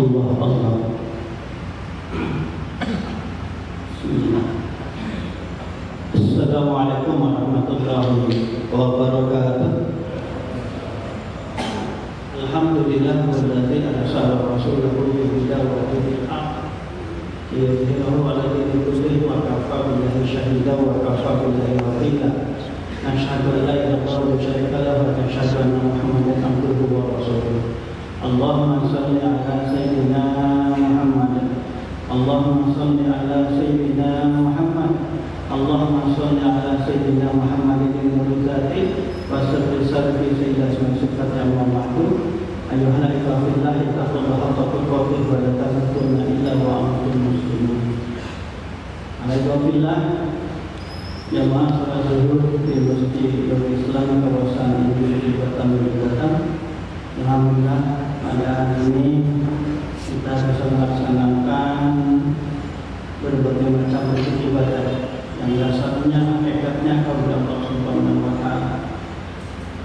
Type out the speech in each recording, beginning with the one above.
Allah. Assalamualaikum warahmatullahi wabarakatuh. Alhamdulillah walladzi arsala rasulahu bil huda wa dinil haq liyudhhirahu 'ala dini kullihi wa kafa billahi shahida wa kafa billahi wakila. Nashhadu an la ilaha illallah wa syarika lahu wa nashhadu anna Muhammadan abduhu wa rasuluh. Allahumma shalli ala sayyidina Muhammad. Allahumma shalli ala sayyidina Muhammad. Allahumma shalli ala sayyidina Muhammadin al-murzati wa salli salli sayyidina sifati amma ba'du. Ayyuhal ikhwah fillah, taqullaha haqqa tuqatih wa la tamutunna illa wa antum muslimun. Alhamdulillah, jamaah salat zuhur di Masjid Darul Islam kawasan Industri Batam Batam. Alhamdulillah pada hari ini kita bisa melaksanakan berbagai macam ibadah yang dasarnya hakikatnya kepada Allah Subhanahu wa taala,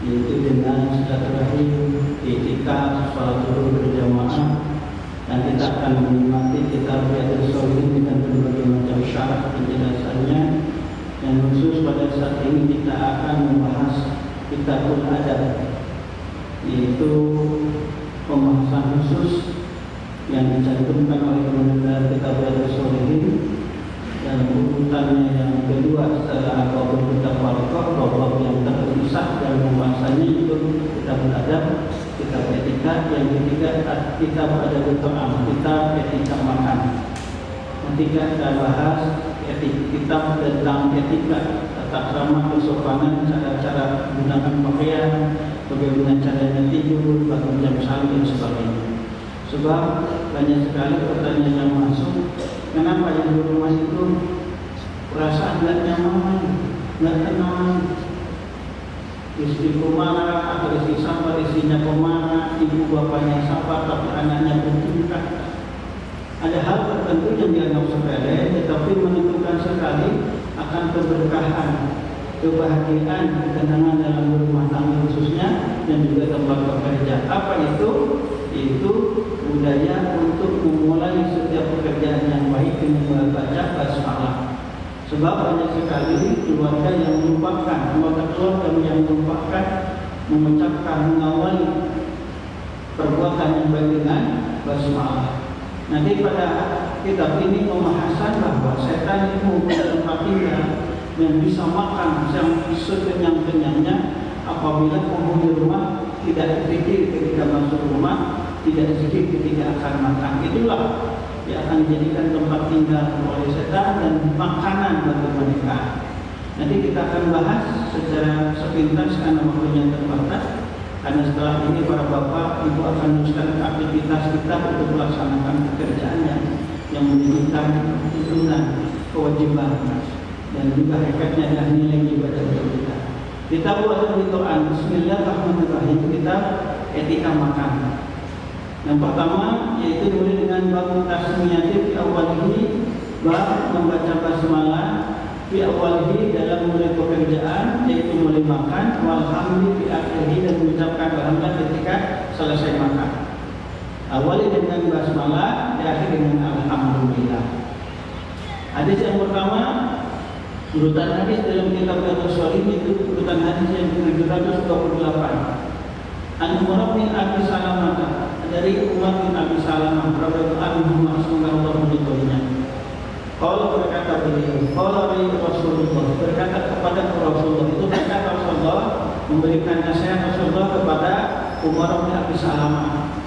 yaitu dengan silaturahim, i'tikaf, salat zuhur berjamaah, dan kita akan menikmati kitab Riyadhus Shalihin dengan berbagai macam syarah penjelasannya. Dan khusus pada saat ini kita akan membahas kitabul adab, yaitu pembahasan khusus yang dicantumkan oleh penulis kitab Riyadhus Shalihin dan urutannya yang kedua setelah bab kitab Warqah, bab yang terpisah dan pembahasannya itu kitabul adab, kitab etika, yang ketiga kitab adabut ta'am, kitab etika makan. Nanti kita bahas kitab tentang etika, tata krama, kesopanan, cara-cara menggunakan pakaian, bagaimana caranya tidur, bagaimana jam salat dan sebagainya. Sebab banyak sekali pertanyaan yang masuk, kenapa yang di rumah itu perasaan nggak nyaman, nggak tenang, istri kemana atau istri sabar, istrinya kemana, ibu bapaknya sabar tapi anaknya bertingkah. Ada hal tertentu yang dianggap sepele, tetapi menentukan sekali akan keberkahan, kebahagiaan, ketenangan dalam rumah tangga khususnya dan juga tempat bekerja. Apa itu? Itu budaya untuk memulai setiap pekerjaan yang baik dengan membaca basmalah. Sebab banyak sekali keluarga yang melupakan, anggota keluarga yang melupakan mengucapkan, mengawali perbuatan yang baik dengan basmalah. Nanti pada kitab ini pembahasan bahwa setan itu mempunyai tempat tinggal yang bisa makan yang sekenyang-kenyangnya apabila penghuni rumah tidak zikir ketika masuk rumah, tidak zikir ketika akan makan. Itulah yang akan dijadikan tempat tinggal oleh setan dan makanan bagi mereka. Nanti kita akan bahas secara sepintas karena waktunya terbatas. Karena setelah ini para bapak ibu akan meneruskan aktivitas kita untuk melaksanakan pekerjaannya yang menjadikan tuntunan, kewajiban dan juga hakikatnya dan nilai ibadah kita. Kita buat ritual Bismillahirrahmanirrahim, kita etika makan. Yang pertama yaitu dimulai dengan bab tasmiyati fi awwalihi, bab membaca basmalah fi awwalihi dalam mulai pekerjaan, yaitu mulai makan, walhamdulillah fi akhirih, dan mengucapkan alhamdulillah ketika selesai makan. Awali dengan basmalah, diakhiri dengan alhamdulillah. Hadis yang pertama, urutan hadis dalam kitab Riyadhus Shalihin itu urutan hadis yang 728. An Umar bin Abi Salamah, dari Umar bin Abi Salamah radhiyallahu anhu, semoga Allah meridhoinya. Kalau berkata beliau, kalau Rasulullah berkata kepada Rasulullah, itu berkata Rasulullah memberikan nasihat Rasulullah kepada Umar bin Abi Salamah.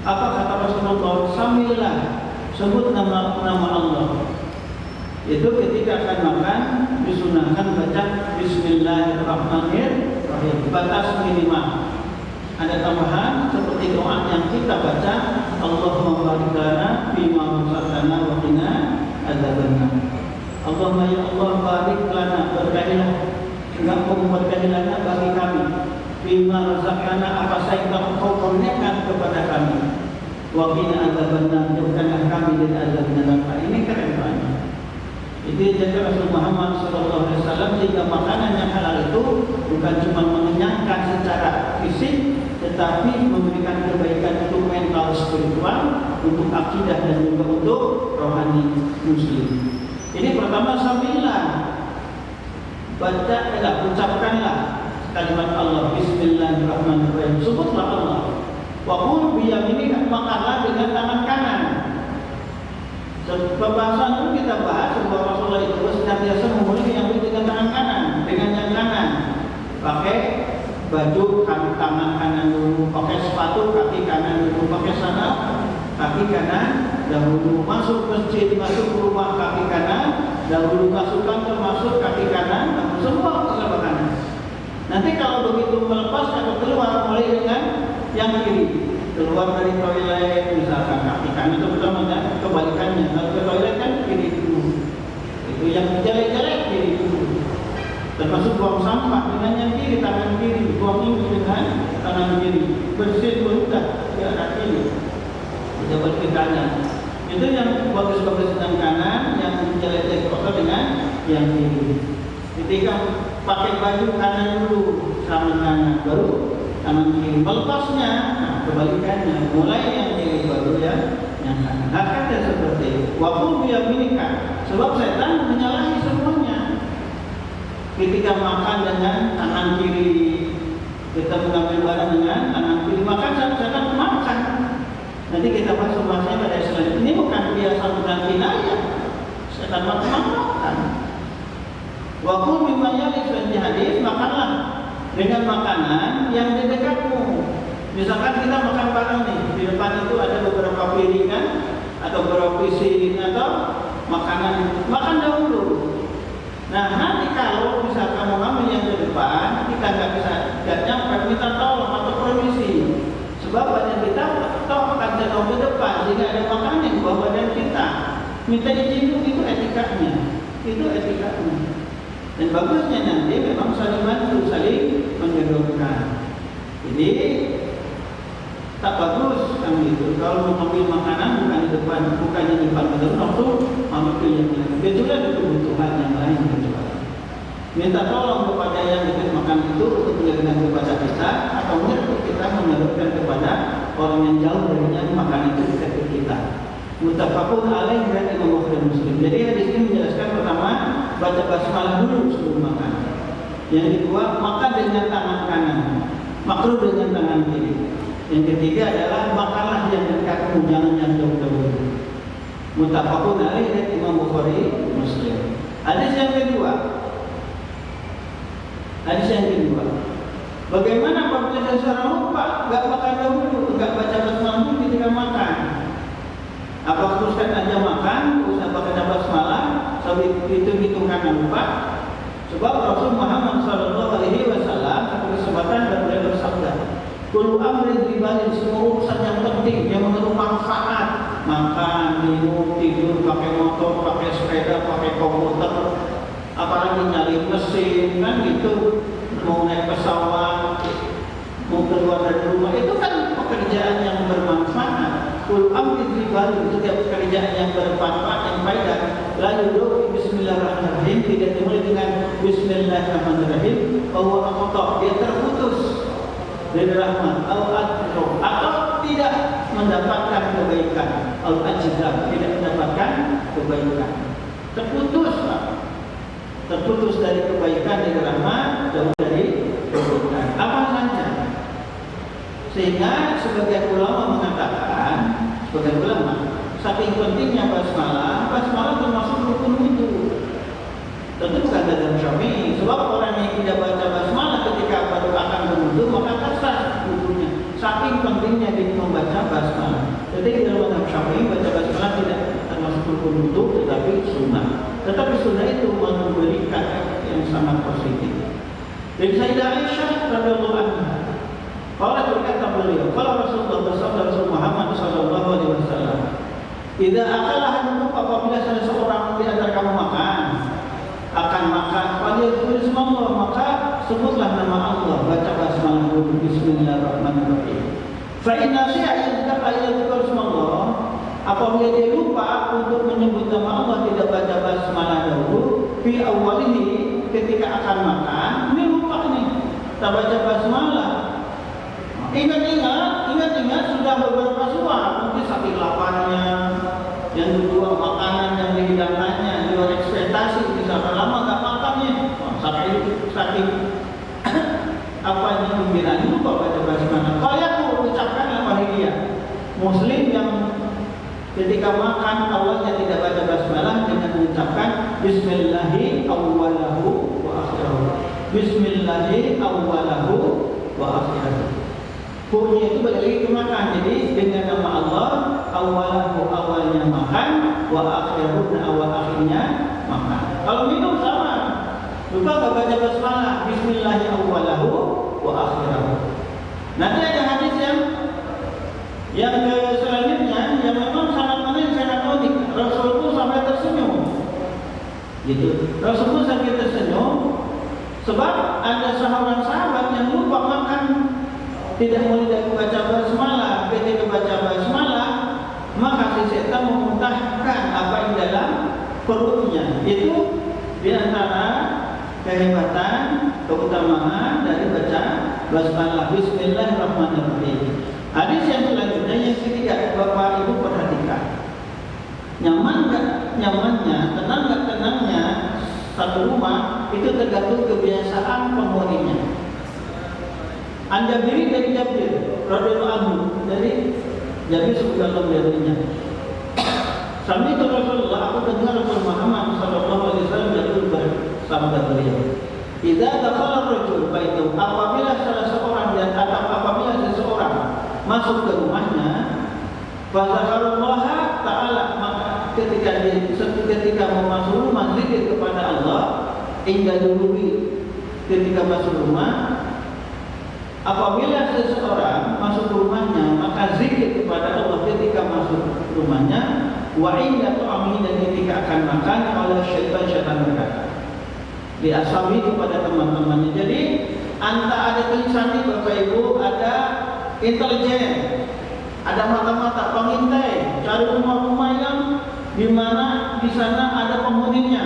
Apa kata Rasulullah? Sambillah, sebut nama Allah. Itu ketika akan makan disunahkan baca Bismillahirrahmanirrahim. Batas minimal. Ada tambahan seperti doa yang kita baca, Allahumma barik lana fima razaqtana wa qina adzabannar. Allahumma ya Allah barik lana, berkahilah, engkau memberkahilah bagi kami fima razaqtana, apa saja engkau kurniakan kepada kami, wa qina adzabannar, jauhkanlah kami dari azab neraka. Ini keren banget. Itu jaga Rasul Muhammad SAW, sehingga makanan yang halal itu bukan cuma mengenyangkan secara fisik, tetapi memberikan kebaikan untuk mental spiritual, untuk akidah dan juga untuk rohani muslim. Ini pertama sambillah baca, ucapkanlah kalimat Allah, Bismillahirrahmanirrahim. Sebutlah Allah. Wa qul biyaminika, makanlah dengan tangan kanan. Pembahasan itu kita bahas bahwa Rasulullah itu senantiasa memulai yang dengan tangan kanan, dengan yang kanan. Pakai baju tangan kanan dulu, pakai sepatu kaki kanan dulu, pakai sandal kaki kanan dahulu, masuk masjid, masuk rumah kaki kanan dahulu, masuk kantor masuk kaki kanan, semua sebelah kanan. Nanti kalau begitu melepas atau keluar, mulai dengan yang kiri. Keluar dari toilet misalkan kaki kanan, itu pertama kan kebalikannya. Kalau ke toilet kan kiri dulu. Itu yang jelek-jelek kiri dulu. Termasuk buang sampah dengan yang kiri, tangan kiri, buang ini dengan tangan kiri. Bersih berudah ke arah kiri. Tidak ke kanan. Itu yang bagus-bagus dengan kanan, yang jelek-jelek kotor dengan yang kiri. Ketika pakai baju kanan dulu sama kanan, baru tangan kiri. Melepasnya, nah, kebalikannya, mulai yang kiri baru yang kanan. Hakikatnya seperti itu. Waqul biyaminika, sebab setan menyalahi semuanya. Ketika makan dengan tangan kiri, kita mengambil barang dengan tangan kiri, makan setan makan. Nanti kita bahas bahasanya pada selanjutnya. Ini bukan biasa bukan kinayah. Setan makan. Waqul mimma yalik, di hadis, makanlah dengan makanan yang di dekatmu. Misalkan kita makan barang nih, di depan itu ada beberapa piringan atau beberapa piring atau makanan, makan dahulu. Nah, nanti kalau misalkan mau ngambil yang di depan, kita nggak bisa nyampe, minta tolong atau permisi. Sebab badan kita akan jatuh ke depan, sehingga ada makanan yang bawah badan kita. Minta izin itu etikanya, itu etikanya. Dan bagusnya nanti memang saling bantu, saling menyodorkan. Jadi tak bagus kan gitu. Kalau mau ambil makanan bukan di depan, bukannya di depan betul, langsung ambil yang lain. Kecuali ada kebutuhan yang lain kecuali. Minta tolong kepada yang dekat makan itu untuk menyampaikan kepada kita, atau mungkin kita menyalurkan kepada orang yang jauh darinya makan itu dekat kita. Muttafaqun alaih dan Imam Bukhari Muslim. Jadi hadis ini menjelaskan pertama baca basmalah dulu sebelum makan. Yang kedua makan dengan tangan kanan, makruh dengan tangan kiri. Yang ketiga adalah makanlah yang dekatmu, jangan yang jauh-jauh. Muttafaqun alaih dan Imam Bukhari Muslim. Hadis yang kedua. Bagaimana apabila seseorang lupa, enggak makan dahulu, enggak baca basmalah dulu ketika makan? Apa teruskan aja makan, usah baca basmalah, sampai hitung-hitungan lupa? Sebab Rasul Muhammad SAW satu kesempatan dan beliau bersabda, "Kullu amrin ribalin, semua urusan yang penting yang mengandung manfaat, makan, minum, tidur, pakai motor, pakai sepeda, pakai komputer, apalagi nyari mesin kan gitu, mau naik pesawat, mau keluar dari rumah, itu kan pekerjaan yang bermanfaat. Kullu amrin ribalin, setiap pekerjaan yang bermanfaat, yang faedah, la yudu bismillahirrahmanirrahim, tidak dimulai dengan bismillahirrahmanirrahim, bahwa akhta, dia terputus dari rahmat, atau tidak mendapatkan kebaikan, tidak mendapatkan kebaikan, terputus dari kebaikan, dari rahmat, jauh dari kebaikan. Apa saja? Sehingga sebagian ulama mengatakan, saking pentingnya basmalah termasuk rukun wudu. Tentu bukan dalam Syafi'i, sebab orang yang tidak baca basmalah ketika baru akan berwudu maka sah wudunya. Saking pentingnya dia membaca basmalah. Jadi dalam Syafi'i baca basmalah tidak termasuk rukun wudu, tetapi sunnah. Tetapi sunnah itu memberikan efek yang sangat positif. Dan Sayyidah Aisyah radhiyallahu anha, kalau berkata beliau, kalau Rasulullah Rasul Muhammad SAW, "Idza akala ahadukum," apabila salah seorang di antara kamu akan makan, "Falyakulillah," maka sebutlah nama Allah, baca basmalah dulu, Bismillahirrahmanirrahim. Fa inna syai'an Allah, apabila dia lupa untuk menyebut nama Allah, tidak baca basmalah dahulu, fi awwalihi, ketika akan makan, ini lupa nih, tak baca basmalah. Ingat-ingat sudah beberapa suap yang kedua makanan yang dihidangkannya di luar ekspektasi, misalkan lama nggak makannya, saking apanya gembiranya lupa baca basmalah. Kalau aku ucapkan apa dia? Muslim yang ketika makan awalnya tidak baca basmalah dengan mengucapkan Bismillahi awwalahu wa akhirahu. Bismillahi awwalahu wa akhirahu. Bunyi itu balik lagi ke makan. Jadi dengan nama Allah, awalahu awalnya makan, wa akhirahu dan awal akhirnya makan. Kalau minum sama, lupa gak baca basmalah, Bismillahi awwalahu wa akhirahu. Nanti ada hadis yang selanjutnya yang memang sangat menarik, sangat unik. Rasul itu sampai tersenyum. Gitu. Rasul itu sampai tersenyum sebab ada seorang sahabat yang lupa makan, tidak boleh baca basmalah. Ketika baca basmalah, maka si setan memuntahkan apa yang dalam perutnya. Itu di antara kehebatan, keutamaan dari baca basmalah. Bismillahirrahmanirrahim. Hadis yang selanjutnya yang ketiga, Bapak Ibu perhatikan. Nyaman gak nyamannya, tenang gak tenangnya satu rumah itu tergantung kebiasaan penghuninya. Anda beri dari Jabir radhiyallahu anhu, dari Jabir sebutkan darinya. Sampai itu Rasulullah, aku dengar Rasul Muhammad sallallahu alaihi wasallam bersabda beliau, "Idza dakhala ar-rajul baitahu," apabila salah seorang dan apabila seseorang masuk ke rumahnya, fa zakarallaha ta'ala, maka ketika mau masuk rumah zikir kepada Allah, inda duluwi, ketika masuk rumah. Apabila seseorang masuk rumahnya, maka zikir kepada Allah ketika masuk rumahnya, wa inda ta'ami, dan ketika akan makan, oleh syaitan berkata, di asami kepada teman-temannya. Jadi antara ada tulisan ini Bapak Ibu, ada intelijen, ada mata-mata pengintai, cari rumah-rumah yang di mana di sana ada penghuninya,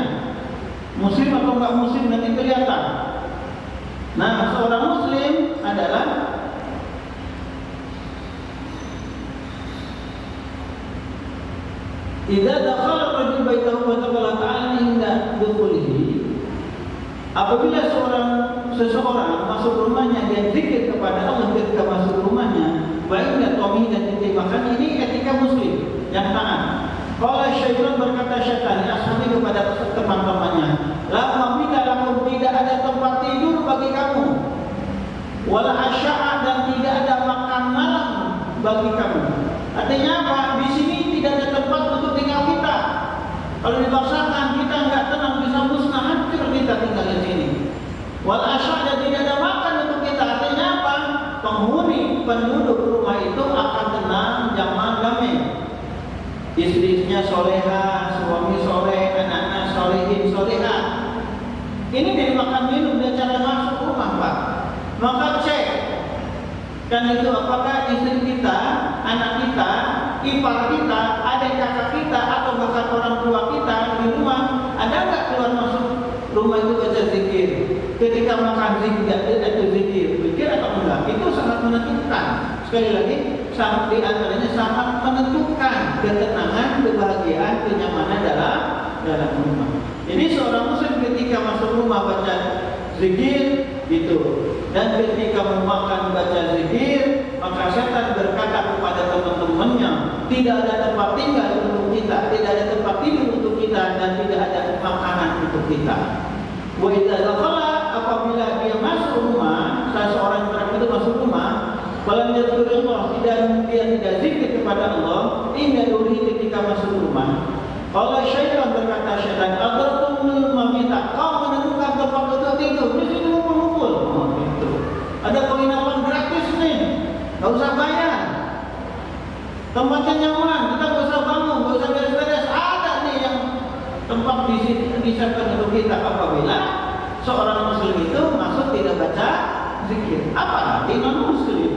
muslim atau enggak muslim, nanti kelihatan. Nah, seorang muslim adalah idza dakhala rajul baitahu wa taqala ta'ala inda dukhulihi, apabila seseorang masuk rumahnya dan zikir kepada Allah ketika masuk rumahnya, baik dan tomi dan makan, ini etika muslim yang taat. Kalau syaitan berkata, syaitan ashabi kepada teman-temannya, la mabida lakum, tidak ada tempat tidur bagi kamu, wala asya'a, dan tidak ada makan malam bagi kamu. Artinya apa? Di sini tidak ada tempat untuk tinggal kita. Kalau dipaksakan kita enggak tenang, bisa musnah, hancur kita tinggal di sini. Wal asya', dan tidak ada makan untuk kita. Artinya apa? Penghuni penduduk rumah itu akan tenang, nyaman, damai. Istri-istrinya soleha, suami soleh, anak-anak solehin, soleha. Ini dari makan minum dan cara masuk rumah, Pak. Maka cek kan itu, apakah istri kita, anak kita, ipar kita, adik kakak kita, atau bahkan orang tua kita di rumah, ada nggak keluar masuk rumah itu baca zikir? Ketika makan zikir, itu zikir atau enggak? Itu sangat menentukan. Sekali lagi, di antaranya sangat menentukan ketenangan, kebahagiaan, kenyamanan dalam rumah. Jadi seorang muslim ketika masuk rumah baca zikir gitu, dan ketika mau makan baca zikir, maka setan berkata kepada teman-temannya, tidak ada tempat tinggal untuk kita, tidak ada tempat tidur untuk kita, dan tidak ada makanan untuk kita. Wa idza dakhala, apabila dia masuk rumah, seseorang itu masuk rumah, kalau dia Allah, dia tidak zikir kepada Allah, indah duri ketika masuk rumah. Kalau syaitan berkata, syaitan, adratumul mamita, kau menentukan tempat untuk tidur, di sini ngumpul-ngumpul. Oh, gitu. Ada penginapan gratis nih, nggak usah bayar. Tempatnya nyaman, kita nggak usah bangun, nggak usah beres-beres. Ada nih yang tempat disiapkan untuk kita. Apabila seorang muslim itu masuk tidak baca zikir, apalagi non muslim.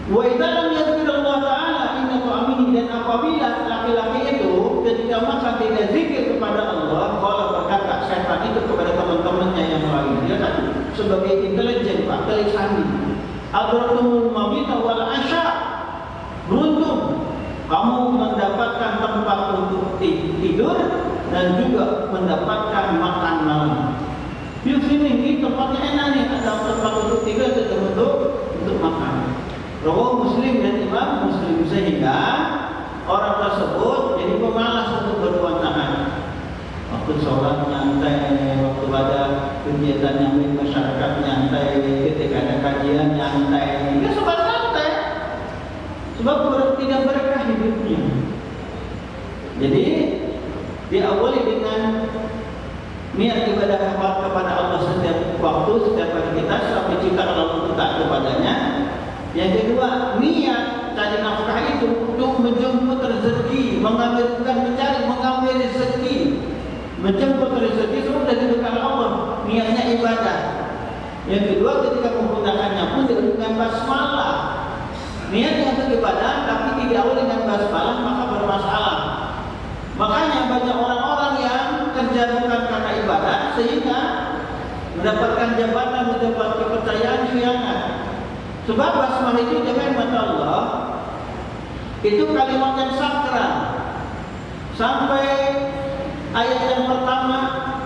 Wa idza lam yadhkurullah ta'ala inna ta'amini, dan apabila laki-laki itu ketika makan tidak zikir kepada Allah, kalau berkata setan itu kepada teman-temannya yang lain, dia kan sebagai intelijen, Pak, telik sandi, adratumul mabita wal asya, dan juga mendapatkan makan malam. Di sini ini tempatnya enak nih, ada tempat untuk tidur, ada tempat untuk makan. Rawahu Muslim dan Imam Muslim, sehingga orang tersebut jadi pemalas untuk berduaan. Waktu sholat nyantai, waktu ada kegiatan yang di masyarakat nyantai, ketika ada kajian nyantai, dia sobat santai. Sebab tidak berkah hidupnya. Jadi diawali dengan niat ibadah kepada Allah setiap waktu, setiap hari kita sampai jika Allah untuk taat kepadanya. Yang kedua, niat cari nafkah itu untuk menjemput rezeki, mengambil rezeki, menjemput rezeki sudah diberikan Allah. Niatnya ibadah. Yang kedua, ketika menggunakannya pun dengan basmalah. Niatnya untuk ibadah, tapi tidak awal dengan basmalah maka bermasalah. Makanya banyak orang-orang yang kerja bukan karena ibadah sehingga mendapatkan jabatan, mendapat kepercayaan khianat. Sebab basmalah itu dengan mata Allah itu kalimat yang sakral. Sampai ayat yang pertama,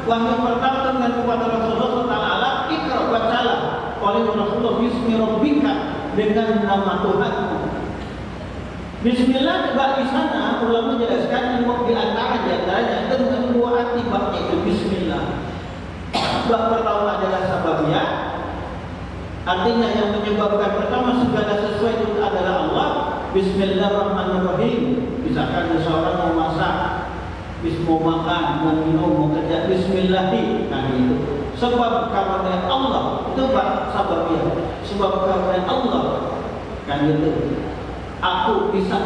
wahyu pertama dengan kepada Rasulullah Taala, Iqra bacalah oleh Rasulullah bismi rabbika, dengan nama Tuhanmu. Bismillah coba di sana ulama menjelaskan di antaranya dengan dua akibatnya itu Bismillah. Sebab pertama adalah sababnya, artinya yang menyebabkan pertama segala sesuai itu adalah Allah. Bismillahirrahmanirrahim. Misalkan seseorang mau masak, mau makan, mau minum, mau kerja, Bismillahi. Nah itu sebab karunia Allah itu sababnya. Sebab karunia Allah kan itu. Aku bisa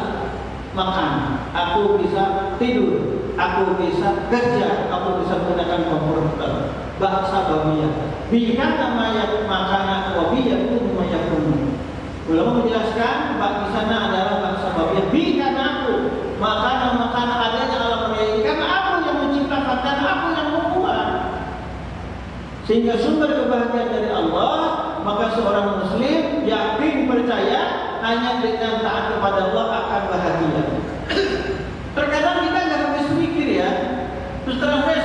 makan, aku bisa tidur, aku bisa kerja, aku bisa menggunakan komputer. Bahasa babiyah. Bika namanya makanan wabiyah itu mayakun. Ulama menjelaskan bak di sana adalah bahasa babiyah. Bika aku makanan adanya alam raya. Karena aku yang menciptakan dan aku yang membuat. Sehingga sumber kebahagiaan dari Allah, maka seorang muslim yakin percaya hanya dengan taat kepada Allah akan bahagia. Terkadang kita nggak habis mikir ya. Terus terang saya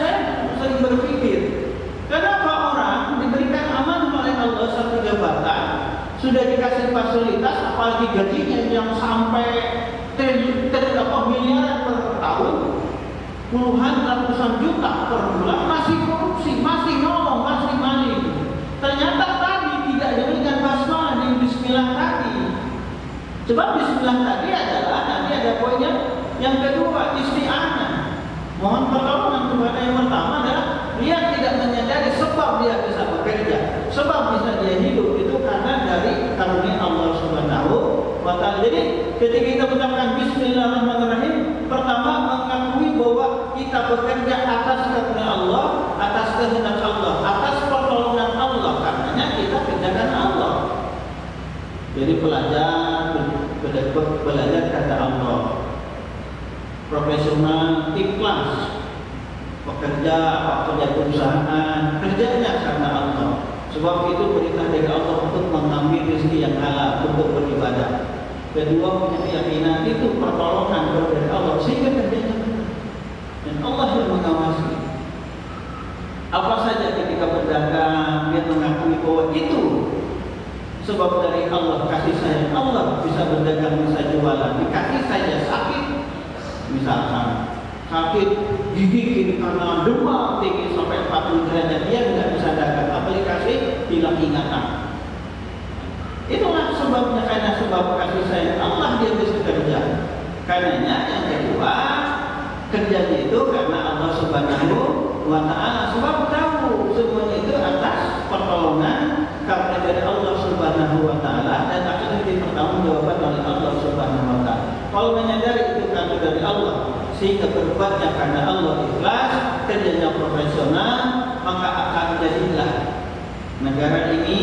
sering berpikir, kenapa orang diberikan amanah oleh Allah satu jabatan, sudah dikasih fasilitas, apalagi gajinya yang sampai miliaran per tahun, puluhan ratusan juta per bulan, masih korupsi, masih nolong, masih maling. Ternyata tadi tidak dengan basmalah di Bismillah tadi. Sebab Bismillah tadi adalah, nanti ada poinnya. Yang kedua, isti'anah. Mohon pertolongan kepada yang pertama adalah dia tidak menyadari sebab dia bisa bekerja, sebab bisa dia hidup itu karena dari karunia Allah Subhanahu wa Ta'ala. Jadi ketika kita mengucapkan Bismillahirrahmanirrahim, pertama mengakui bahwa kita bekerja atas karunia Allah, atas kehendak Allah, atas pertolongan Allah. Karenanya kita kerjakan Allah. Jadi belajar kata Allah, profesional, ikhlas, pekerja perusahaan, kerjanya karena Allah. Sebab itu perintah dari Allah untuk mengambil rezeki yang halal untuk beribadah. Kedua, punya keyakinan itu pertolongan dari Allah sehingga kerjanya benar. Dan Allah yang mengawasi. Apa saja ketika berdagang dia mengakui bahwa itu sebab dari Allah, kasih sayang Allah, bisa berdagang, bisa jualan. Dikasih saja sakit, misalkan sakit gigi kiri karena demam tinggi sampai 40 derajat, dia nggak bisa dagang, aplikasi hilang ingatan. Itulah sebabnya, karena sebab kasih sayang Allah dia bisa kerja. Karenanya yang kedua, kerjanya itu karena Allah Subhanahu wa Ta'ala. Sebab tahu semuanya itu atas pertolongan karena dari Allah Subhanahu wa Ta'ala, dan akan dipertanggungjawabkan oleh Allah Subhanahu wa Ta'ala. Kalau menyadari itu karena dari Allah, sehingga berbuatnya karena Allah ikhlas, kerjanya profesional, maka akan jadilah negara ini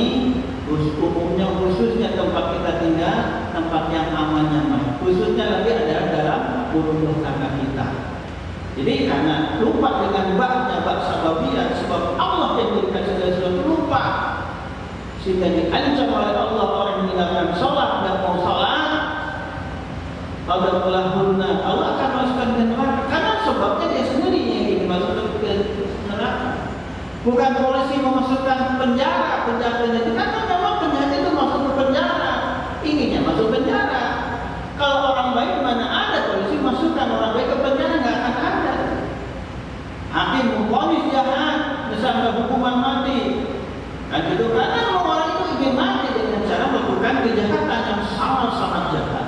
umumnya, khususnya tempat kita tinggal, tempat yang aman nyaman. Khususnya lagi adalah dalam rumah tangga kita. Jadi karena lupa dengan bak sababiyah, sebab Allah yang berikan segala sesuatu, lupa, sehingga diancam oleh Allah orang yang meninggalkan sholat dan mau sholat, Allah akan masukkan ke neraka karena sebabnya dia sendiri yang Bukan polisi memasukkan penjahatnya itu, karena memang penjahat itu masuk ke penjara, inginnya masuk penjara. Kalau orang baik mana ada polisi masukkan orang baik ke penjara, nggak akan ada. Hakim memvonis jahat, misalnya hukuman mati, kan gitu. Karena orang itu ingin mati dengan cara melakukan kejahatan yang sangat-sangat jahat.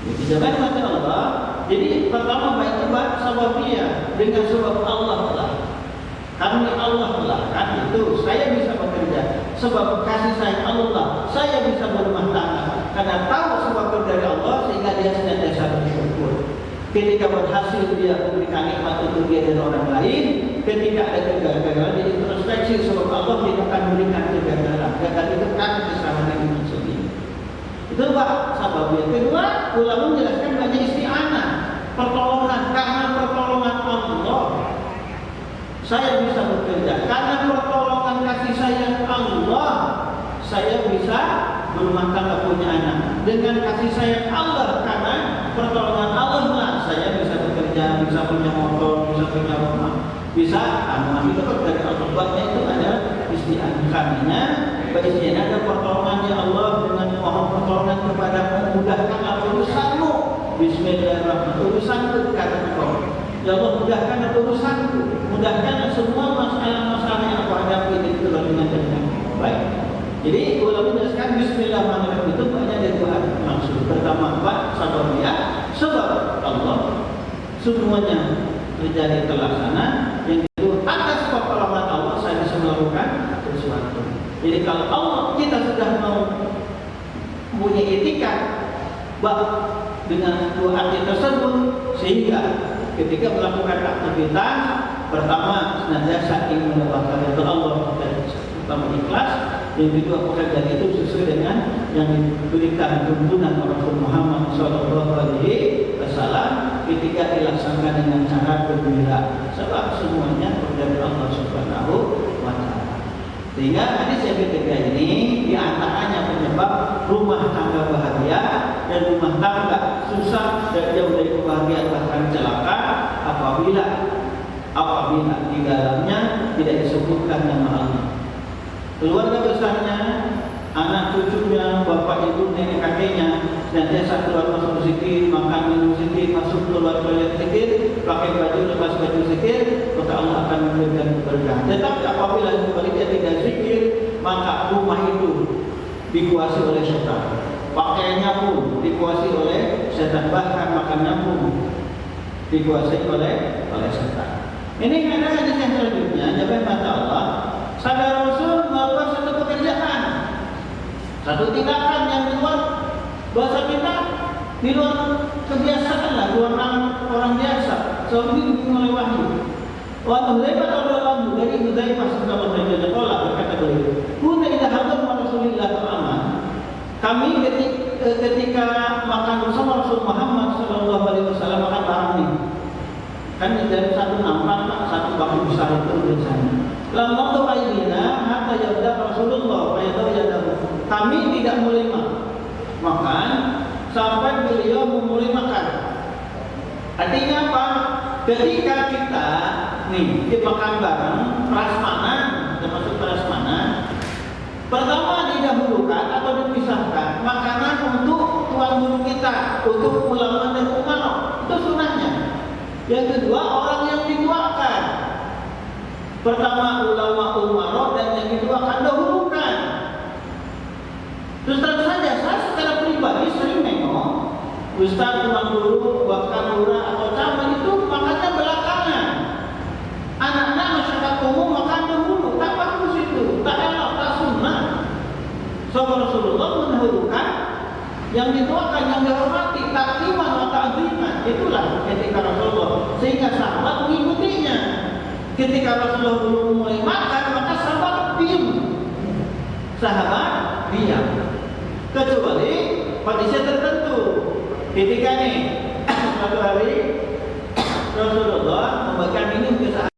Dijamin mati Allah. Jadi pertama baik itu sababiyah, dengan sebab Allah lah. Kami Allah lah, kan itu. Saya bisa bekerja sebab kasih sayang Allah. Saya bisa berumah tangga karena tahu sebab dari Allah, sehingga dia senantiasa bersyukur. Ketika berhasil dia memberikan nikmat untuk dia dan orang lain. Ketika ada kegagalan dia introspeksi sebab Allah tidak akan memberikan kegagalan. Gagal itu kan kesalahan yang sendiri. Itu Pak sabab yang kedua, ulama menjelaskan banyak isti'anah, pertolongan, karena pertolongan Allah saya bisa bekerja, karena pertolongan kasih sayang Allah saya bisa berumah tangga punya anak. Dengan kasih sayang Allah, karena pertolongan Allah lah saya bisa bekerja, bisa punya motor, bisa punya rumah, bisa itu dari Allah. Itu ada isti'anah. Karena isti'anah ada pertolongannya Allah dengan mohon pertolongan kepada memudahkan urusanmu. Bismillahirrahmanirrahim. Urusanku kata engkau. Ya Allah, mudahkan urusanku, mudahkan semua masalah-masalah yang aku hadapi di dalam dengan baik. Jadi ulama menjelaskan Bismillahirrahmanirrahim itu banyak dari dua maksud. Pertama, sababiyah, sebab Allah semuanya terjadi terlaksana. Yang kedua, atas pertolongan Allah saya bisa melakukan sesuatu. Jadi kalau Allah kita sudah mau punya etikat dengan dua arti tersebut, sehingga ketika melakukan aktivitas, pertama senantiasa ingin mendapatkan ridha Allah dan pertama ikhlas, yang kedua pekerjaan itu sesuai dengan yang diberikan tuntunan Rasul Muhammad SAW ketika dilaksanakan dengan cara gembira, sebab semuanya dari Allah Subhanahu wa Ta'ala. Sehingga hadis yang ketiga ini diantaranya penyebab rumah tangga bahagia dan rumah tangga susah dan jauh dari kebahagiaan bahkan celaka apabila di dalamnya tidak disebutkan nama Allah. Keluarga besarnya, anak cucunya, bapak ibu, nenek kakeknya senantiasa keluar masuk zikir, makan minum zikir, masuk keluar toilet zikir, pakai baju lepas baju zikir, maka Allah akan memberikan keberkahan. Tetapi apabila sebaliknya tidak zikir, maka rumah itu dikuasai oleh setan. Pakaiannya pun dikuasai oleh setan, bahkan makannya pun dikuasai oleh setan. Ini ada hadis yang selanjutnya, jawab mata Allah. Sabda Rasul melakukan satu pekerjaan, satu tindakan yang di luar bahasa kita, di luar kebiasaan lah, luar orang biasa. Sebab ini dimulai wahyu. Wa Hudzaifah radhiyallahu anhu, dari Hudzaifah sallallahu alaihi wasallam berkata beliau, "Kunna idza hadara Rasulullah ta'ala." Kami ketika makan bersama Rasul Muhammad sallallahu alaihi wasallam makan bareng nih. Kan dari satu nampak, satu bangku besar itu di sana. Lama tu aidina hatta yabda Rasulullah ayatu yadahu. Kami tidak mulai makan sampai beliau memulai makan. Artinya apa? Ketika kita makan bareng prasmanan, termasuk prasmanan, pertama didahulukan atau dipisahkan makanan untuk tuan guru kita, untuk ulama dan umarok. Itu sunnahnya. Yang kedua, orang yang dituakan. Pertama ulama umarok dan yang dituakan dahulukan. Terus terang saja, saya secara pribadi sering nengok ustaz, tuan guru, bahkan lurah atau camat itu makannya belakangan. Anak-anak masyarakat umum makan dahulu, tak bagus itu, tak enak, tak sunnah. Sahabat Rasulullah mendahulukan yang dituakan, yang dihormati, takliman wa ta'ziman. Itulah etika Rasulullah, sehingga sahabat mengikutinya. Ketika Rasulullah belum mulai makan, maka sahabat diam. Sahabat diam. Kecuali kondisi tertentu. Ketika nih suatu hari Rasulullah membagikan minum ke sahabat.